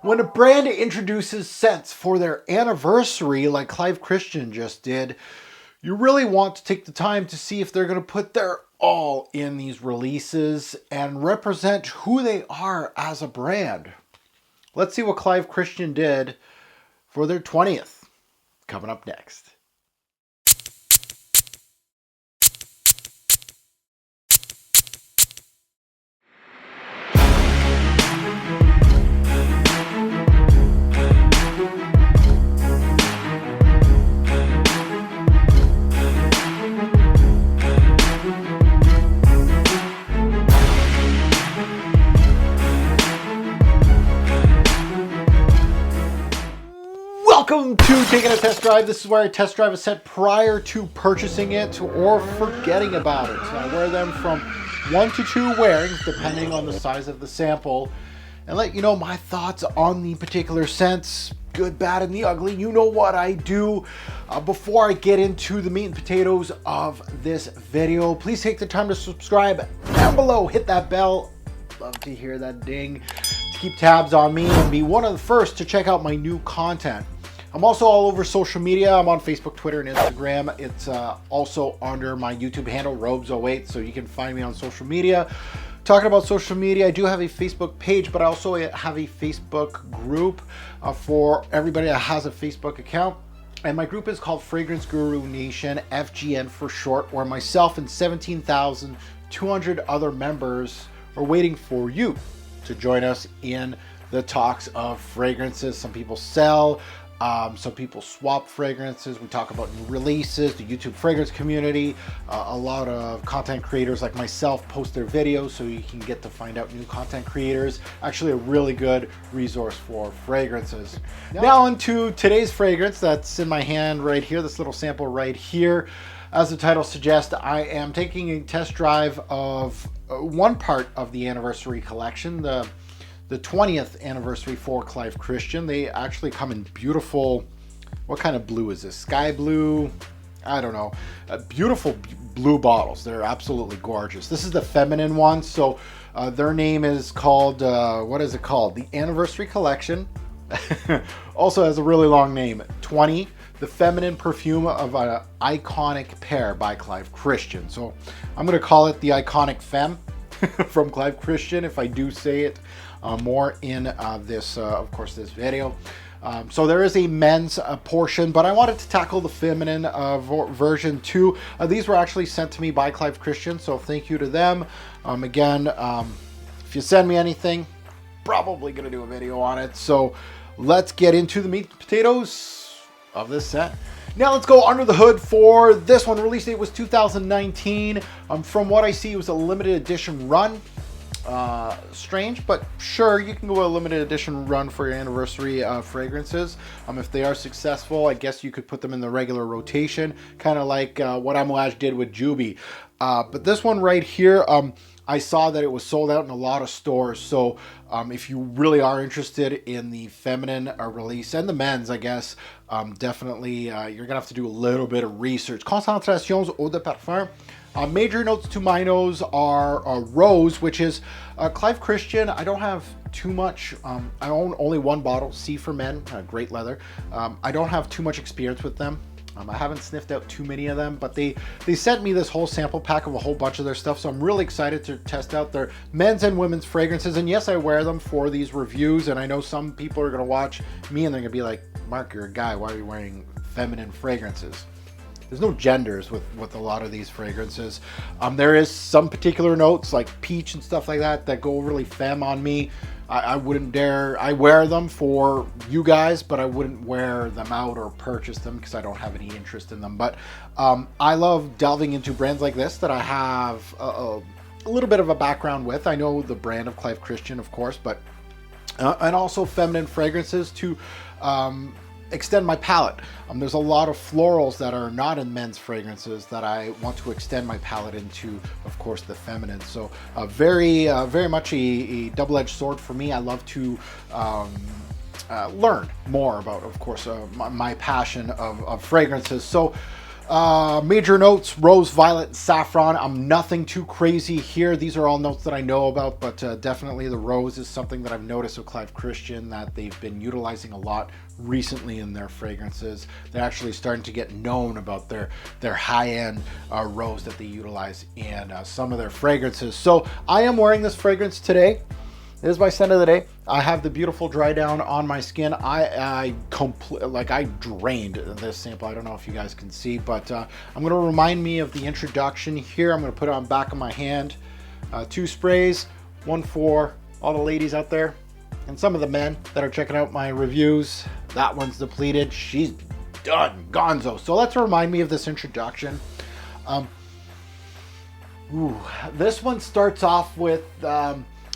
When a brand introduces scents for their anniversary, like Clive Christian just did, you really want to take the time to see if they're going to put their all in these releases and represent who they are as a brand. Let's see what Clive Christian did for their 20th. Coming up next. Welcome to Taking a Test Drive. This is where I test drive a scent prior to purchasing it or forgetting about it. I wear them from 1 to 2 wearings depending on the size of the sample and let you know my thoughts on the particular scents, good, bad, and the ugly. You know what I do. Before I get into the meat and potatoes of this video, please take the time to subscribe down below. Hit that bell. Love to hear that ding. To keep tabs on me and be one of the first to check out my new content. I'm also all over social media. I'm on Facebook, Twitter, and Instagram. It's also under my YouTube handle, Robes08, so you can find me on social media. Talking about social media, I do have a Facebook page, but I also have a Facebook group for everybody that has a Facebook account. And my group is called Fragrance Guru Nation, FGN for short, where myself and 17,200 other members are waiting for you to join us in the talks of fragrances. Some people sell. Some people swap fragrances. We talk about new releases, the YouTube fragrance community. A lot of content creators like myself post their videos so you can get to find out new content creators. Actually a really good resource for fragrances. Now onto today's fragrance that's in my hand right here, this little sample right here. As the title suggests, I am taking a test drive of one part of the anniversary collection, the 20th anniversary for Clive Christian. They actually come in beautiful, what kind of blue is this? Sky blue? I don't know. Beautiful blue bottles. They're absolutely gorgeous. This is the feminine one. So their name is called, what is it called? The Anniversary Collection. Also has a really long name. 20, the feminine perfume of an iconic pair by Clive Christian. So I'm going to call it the Iconic Femme from Clive Christian if I do say it more in this, of course, this video. So there is a men's portion, but I wanted to tackle the feminine version too. These were actually sent to me by Clive Christian, so thank you to them. Again, if you send me anything, probably going to do a video on it. So let's get into the meat and potatoes of this set. Now let's go under the hood for this one. Release date was 2019. From what I see, it was a limited edition run. Strange, but sure, you can go a limited edition run for your anniversary fragrances. If they are successful, I guess you could put them in the regular rotation, kind of like what Amouage did with Juby. But this one right here, I saw that it was sold out in a lot of stores. So if you really are interested in the feminine release and the men's, I guess, definitely you're gonna have to do a little bit of research. Concentrations eau de parfum. Major notes to my nose are rose, which is Clive Christian. I don't have too much. I own only one bottle, C for Men, great leather. I don't have too much experience with them. I haven't sniffed out too many of them, but they sent me this whole sample pack of a whole bunch of their stuff, so I'm really excited to test out their men's and women's fragrances. And yes, I wear them for these reviews, and I know some people are going to watch me and they're going to be like, Mark, you're a guy, why are you wearing feminine fragrances? There's no genders with a lot of these fragrances. There is some particular notes like peach and stuff like that that go really femme on me. I wouldn't dare. I wear them for you guys, but I wouldn't wear them out or purchase them because I don't have any interest in them. But I love delving into brands like this that I have a little bit of a background with. I know the brand of Clive Christian, of course, but and also feminine fragrances to extend my palette. There's a lot of florals that are not in men's fragrances that I want to extend my palette into, of course, the feminine. So very much a double-edged sword for me. I love to learn more about, of course, my passion of fragrances. So Major notes: rose, violet, and saffron. I'm nothing too crazy here. These are all notes that I know about, but definitely the rose is something that I've noticed with Clive Christian that they've been utilizing a lot recently in their fragrances. They're actually starting to get known about their high-end rose that they utilize in some of their fragrances. So I am wearing this fragrance today. This is my scent of the day. I have the beautiful dry down on my skin. I drained this sample. I don't know if you guys can see, but I'm going to remind me of the introduction here. I'm going to put it on the back of my hand. 2 sprays, one for all the ladies out there and some of the men that are checking out my reviews. That one's depleted. She's done, gonzo. So let's remind me of this introduction. This one starts off with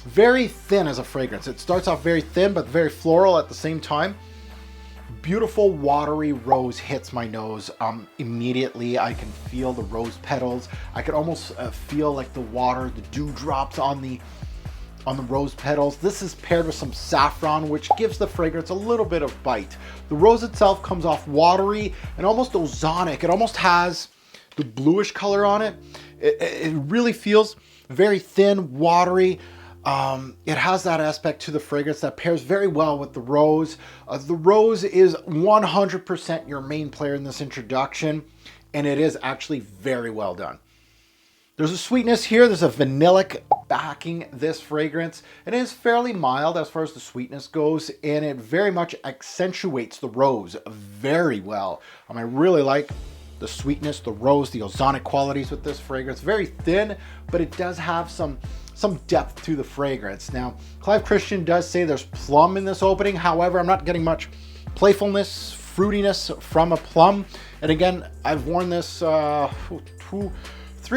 very thin as a fragrance. It starts off very thin, but very floral at the same time. Beautiful watery rose hits my nose. Immediately I can feel the rose petals. I can almost feel like the water, the dewdrops on the rose petals. This is paired with some saffron, which gives the fragrance a little bit of bite. The rose itself comes off watery and almost ozonic. It almost has the bluish color on it. It really feels very thin, watery. It has that aspect to the fragrance that pairs very well with the rose. The rose is 100% your main player in this introduction, and it is actually very well done. There's a sweetness here. There's a vanillic backing this fragrance. It is fairly mild as far as the sweetness goes, and it very much accentuates the rose very well. I really like the sweetness, the rose, the ozonic qualities with this fragrance. Very thin, but it does have some depth to the fragrance. Now, Clive Christian does say there's plum in this opening. However, I'm not getting much playfulness, fruitiness from a plum. And again, I've worn this 3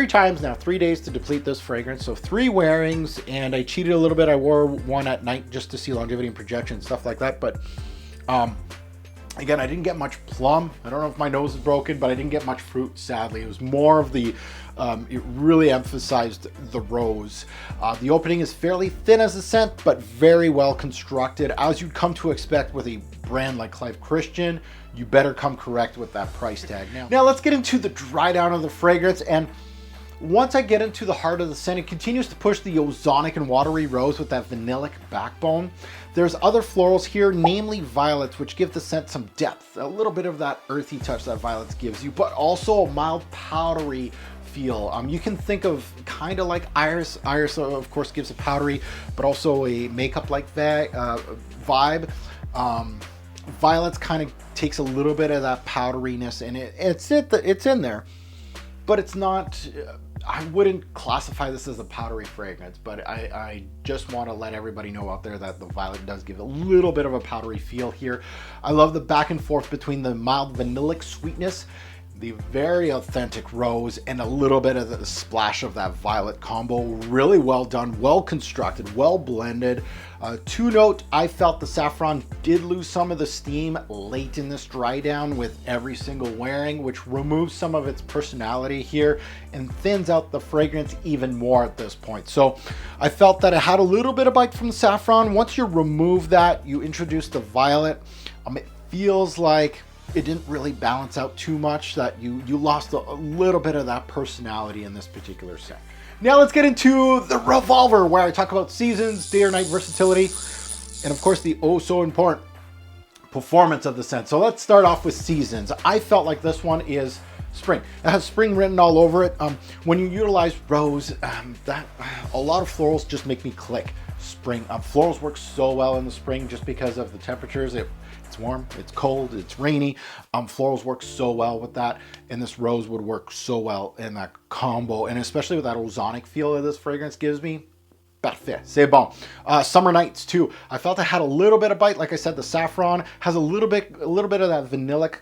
times now, 3 days to deplete this fragrance. So 3 wearings, and I cheated a little bit. I wore one at night just to see longevity and projection, stuff like that. But again, I didn't get much plum. I don't know if my nose is broken, but I didn't get much fruit, sadly. It was more of the, it really emphasized the rose. The opening is fairly thin as a scent, but very well constructed. As you'd come to expect with a brand like Clive Christian, you better come correct with that price tag. Now let's get into the dry down of the fragrance. And once I get into the heart of the scent, it continues to push the ozonic and watery rose with that vanillic backbone. There's other florals here, namely violets, which give the scent some depth, a little bit of that earthy touch that violets gives you, but also a mild powdery feel. You can think of kind of like iris. Iris, of course, gives a powdery, but also a makeup-like vibe. Violets kind of takes a little bit of that powderiness, and it's in there, but it's not. I wouldn't classify this as a powdery fragrance, but I just want to let everybody know out there that the violet does give a little bit of a powdery feel here. I love the back and forth between the mild vanillic sweetness, the very authentic rose, and a little bit of the splash of that violet combo. Really well done, well constructed, well blended. 2-note, I felt the saffron did lose some of the steam late in this dry down with every single wearing, which removes some of its personality here and thins out the fragrance even more at this point. So I felt that it had a little bit of bite from the saffron. Once you remove that, you introduce the violet. It feels like it didn't really balance out too much, that you lost a little bit of that personality in this particular scent. Now let's get into the revolver, where I talk about seasons, day or night versatility, and of course the oh so important performance of the scent. So let's start off with seasons. I felt like this one is spring. It has spring written all over it. When you utilize rose, a lot of florals just make me click. Spring. Florals work so well in the spring just because of the temperatures. It's warm, it's cold, it's rainy. Florals work so well with that, and this rose would work so well in that combo, and especially with that ozonic feel that this fragrance gives me. Parfait, c'est bon. Summer nights too. I felt it had a little bit of bite. Like I said, the saffron has a little bit of that vanillic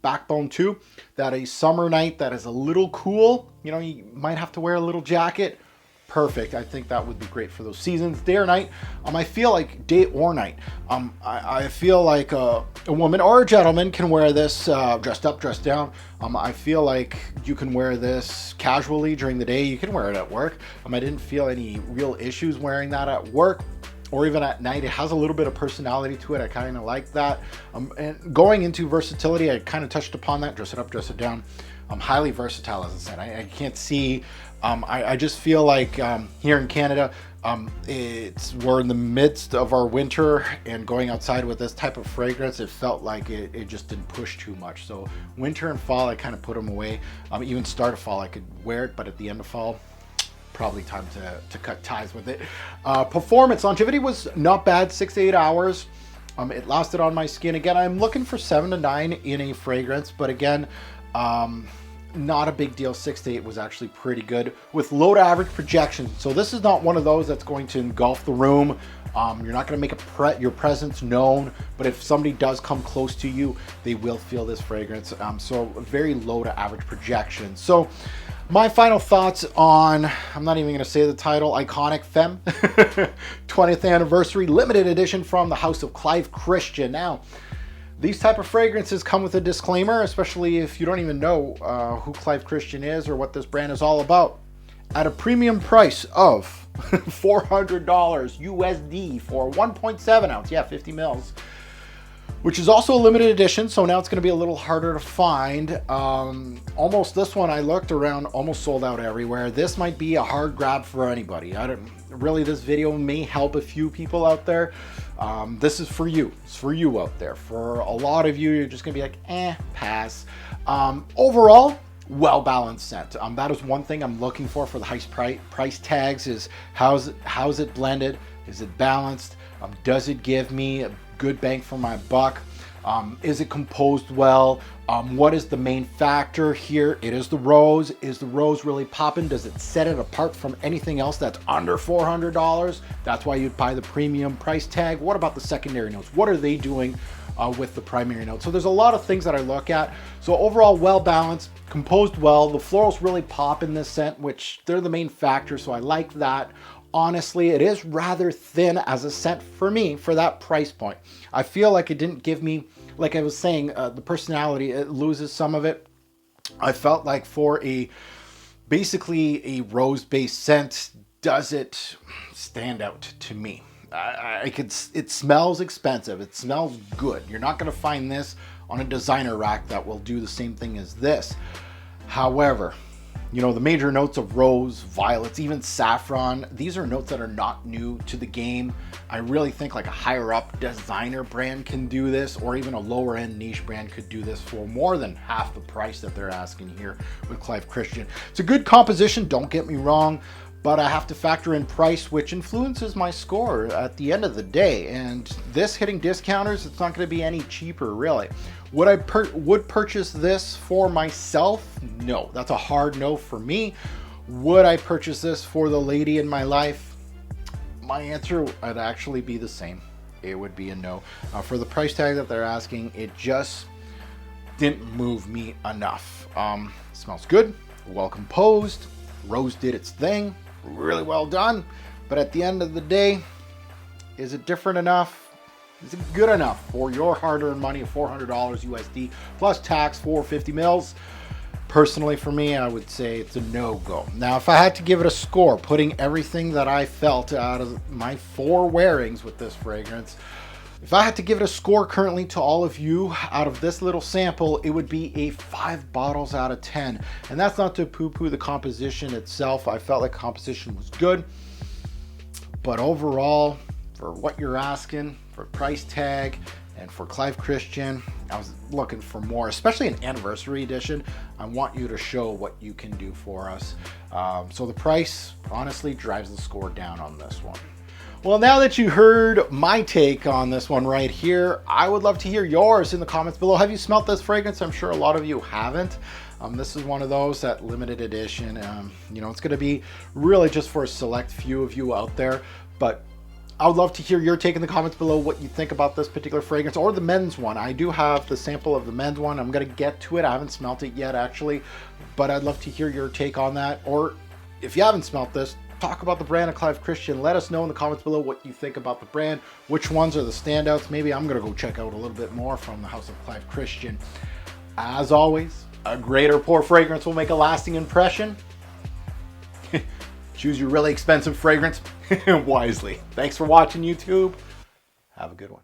backbone too. That a summer night that is a little cool. You might have to wear a little jacket. Perfect. I think that would be great for those seasons, day or night. I feel like day or night. I feel like a woman or a gentleman can wear this dressed up, dressed down. I feel like you can wear this casually during the day. You can wear it at work. I didn't feel any real issues wearing that at work or even at night. It has a little bit of personality to it. I kind of like that. And going into versatility, I kind of touched upon that. Dress it up, dress it down. highly versatile, as I said. I can't see. I just feel like here in Canada, we're in the midst of our winter, and going outside with this type of fragrance, it felt like it just didn't push too much. So winter and fall, I kind of put them away. Even start of fall, I could wear it, but at the end of fall, probably time to cut ties with it. Performance, longevity was not bad, 6 to 8 hours. It lasted on my skin. Again, I'm looking for 7 to 9 in a fragrance, but again, not a big deal. 6 to 8 was actually pretty good with low to average projection. So this is not one of those that's going to engulf the room. You're not going to make your presence known, but if somebody does come close to you, they will feel this fragrance. So very low to average projection. So my final thoughts on, I'm not even going to say the title, Iconic Femme 20th Anniversary Limited Edition from the House of Clive Christian. Now, these type of fragrances come with a disclaimer, especially if you don't even know who Clive Christian is or what this brand is all about. At a premium price of $400 USD for 1.7 ounce, 50 mils, which is also a limited edition, so now it's going to be a little harder to find. Almost this one, I looked around, almost sold out everywhere. This might be a hard grab for anybody. Really, this video may help a few people out there. This is for you. It's for you out there. For a lot of you, you're just gonna be like, pass. Overall, well-balanced scent. That is one thing I'm looking for the high price tags, is how's it blended? Is it balanced? Does it give me a good bang for my buck? Is it composed well? What is the main factor here? It is the rose. Is the rose really popping? Does it set it apart from anything else that's under $400? That's why you'd buy the premium price tag. What about the secondary notes? What are they doing with the primary notes? So there's a lot of things that I look at. So overall, well balanced, composed well. The florals really pop in this scent, which they're the main factor, so I like that. Honestly, it is rather thin as a scent for me for that price point. I feel like it didn't give me, like I was saying, the personality, it loses some of it. I felt like for basically a rose-based scent, does it stand out to me? It smells expensive. It smells good. You're not going to find this on a designer rack that will do the same thing as this. However, you know, the major notes of rose, violets, even saffron, these are notes that are not new to the game. I really think like a higher up designer brand can do this, or even a lower end niche brand could do this for more than half the price that they're asking here with Clive Christian. It's a good composition, don't get me wrong, but I have to factor in price, which influences my score at the end of the day. And this hitting discounters, it's not going to be any cheaper, really. Would I purchase this for myself? No, that's a hard no for me. Would I purchase this for the lady in my life? My answer would actually be the same. It would be a no. For the price tag that they're asking, it just didn't move me enough. Smells good, well composed. Rose did its thing, really well done. But at the end of the day, is it different enough? Is it good enough for your hard-earned money of $400 USD plus tax for 50 mils? Personally, for me, I would say it's a no-go. Now, if I had to give it a score, putting everything that I felt out of my 4 wearings with this fragrance, if I had to give it a score currently to all of you out of this little sample, it would be a 5 bottles out of 10. And that's not to poo-poo the composition itself. I felt like composition was good. But overall, for what you're asking, for price tag, and for Clive Christian, I was looking for more, especially an anniversary edition. I want you to show what you can do for us. So the price honestly drives the score down on this one. Well, now that you heard my take on this one right here, I would love to hear yours in the comments below. Have you smelt this fragrance? I'm sure a lot of you haven't. This is one of those, that limited edition. You know, it's going to be really just for a select few of you out there, but I would love to hear your take in the comments below, what you think about this particular fragrance, or the men's one. I do have the sample of the men's one. I'm going to get to it. I haven't smelt it yet, actually, but I'd love to hear your take on that. Or if you haven't smelt this, talk about the brand of Clive Christian. Let us know in the comments below what you think about the brand, which ones are the standouts. Maybe I'm going to go check out a little bit more from the House of Clive Christian. As always, a great or poor fragrance will make a lasting impression. Choose your really expensive fragrance wisely. Thanks for watching, YouTube. Have a good one.